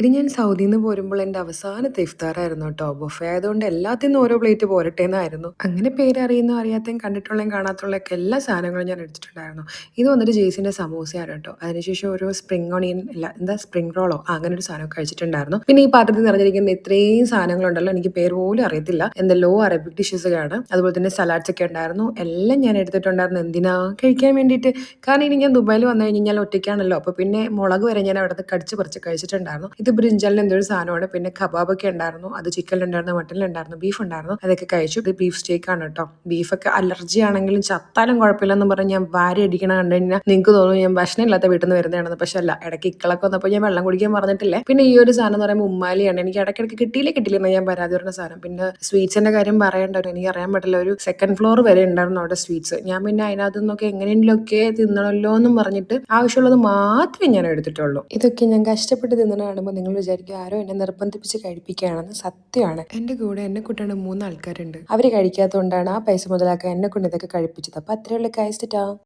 ഇത് ഞാൻ സൗദിയിൽ നിന്ന് പോരുമ്പോൾ എൻ്റെ അവസാനത്തെ ഇഫ്താറായിരുന്നു കേട്ടോ. ബൊഫേ ആയതുകൊണ്ട് എല്ലാത്തിന്നും ഓരോ പ്ലേറ്റ് പോരട്ടെ എന്നായിരുന്നു. അങ്ങനെ പേരറിയുന്ന അറിയാത്തയും കണ്ടിട്ടുള്ളതും കാണാത്തുള്ളതൊക്കെ എല്ലാ സാധനങ്ങളും ഞാൻ എടുത്തിട്ടുണ്ടായിരുന്നു. ഇത് വന്നിട്ട് ജെയ്സിൻ്റെ സമൂസയാണ് കേട്ടോ. അതിനുശേഷം ഒരു സ്പ്രിംഗ് ഓണിയൻ അല്ല എന്താ സ്പ്രിംഗ് റോളോ അങ്ങനെ ഒരു സാധനം കഴിച്ചിട്ടുണ്ടായിരുന്നു. പിന്നെ ഈ പാത്രത്തിൽ നിറഞ്ഞിരിക്കുന്ന ഇത്രയും സാധനങ്ങളുണ്ടല്ലോ, എനിക്ക് പേര് പോലും അറിയത്തില്ല. എന്തെല്ലോ അറബിക് ഡിഷസ് ആണ്. അതുപോലെ തന്നെ സലാഡ്സ് ഒക്കെ ഉണ്ടായിരുന്നു. എല്ലാം ഞാൻ എടുത്തിട്ടുണ്ടായിരുന്നു. എന്തിനാ കഴിക്കാൻ വേണ്ടിയിട്ട്. കാരണം ഇനി ഞാൻ ദുബായിൽ വന്നു കഴിഞ്ഞാൽ ഒറ്റയ്ക്കാണല്ലോ. അപ്പോൾ പിന്നെ മുളക് വരെ ഞാൻ അവിടെ നിന്ന് കടിച്ച് പറിച്ച് കഴിച്ചിട്ടുണ്ടായിരുന്നു. ഇത് ബ്രിഞ്ചലിന് എന്തൊരു സാധനമാണ്. പിന്നെ കബാബൊക്കെ ഉണ്ടായിരുന്നു. അത് ചിക്കനിലുണ്ടായിരുന്നു, മട്ടനിലുണ്ടായിരുന്നു, ബീഫ് ഉണ്ടായിരുന്നു. അതൊക്കെ കഴിച്ചു. ഇത് ബീഫ് സ്റ്റേക്കാണ് കേട്ടോ. ബീഫൊക്കെ അലർജി ആണെങ്കിലും ചത്താലും കുഴപ്പമില്ലെന്ന് പറഞ്ഞ് ഞാൻ വാരി അടിക്കണ കണ്ടു കഴിഞ്ഞാൽ നിങ്ങൾക്ക് തോന്നുന്നു ഞാൻ ഭക്ഷണം ഇല്ലാത്ത വീട്ടിൽ നിന്ന് വരുന്നതാണെന്ന്. പക്ഷെ അല്ല, ഇടയ്ക്ക് ഇക്കളൊക്കെ വന്നപ്പോൾ ഞാൻ വെള്ളം കുടിക്കാൻ പറഞ്ഞിട്ടില്ലേ. പിന്നെ ഈ ഒരു സാധനം എന്ന് പറയുമ്പോൾ ഉമ്മാലിയാണ്. എനിക്ക് ഇടയ്ക്കിടയ്ക്ക് കിട്ടിയില്ലെന്ന് ഞാൻ പരാതി പറഞ്ഞ സാധനം. പിന്നെ സ്വീറ്റ്സിന്റെ കാര്യം പറയണ്ടല്ലോ, എനിക്ക് അറിയാൻ പറ്റില്ല. ഒരു സെക്കൻഡ് ഫ്ലോർ വരെ ഉണ്ടായിരുന്നു അവിടെ സ്വീറ്റ്സ്. ഞാൻ പിന്നെ അതിനകത്ത് നിന്നൊക്കെ എങ്ങനെയെങ്കിലുമൊക്കെ തിന്നണമല്ലോ എന്നും പറഞ്ഞിട്ട് ആവശ്യമുള്ളത് മാത്രമേ ഞാൻ എടുത്തിട്ടുള്ളൂ. ഇതൊക്കെ ഞാൻ കഷ്ടപ്പെട്ട് തിന്നണ കാണുമ്പോൾ നിങ്ങൾ വിചാരിക്കും ആരോ എന്നെ നിർബന്ധിപ്പിച്ച് കഴിപ്പിക്കുകയാണെന്ന്. സത്യമാണ്. എൻ്റെ കൂടെ എന്നെ കൂട്ടാണ് 3 ആൾക്കാരുണ്ട്. അവർ കഴിക്കാത്തതുകൊണ്ടാണ് ആ പൈസ മുതലാക്കാൻ എന്നെ കൊണ്ട് ഇതൊക്കെ കഴിപ്പിച്ചത്. അപ്പോൾ അത്രയുള്ള കാഴ്ച.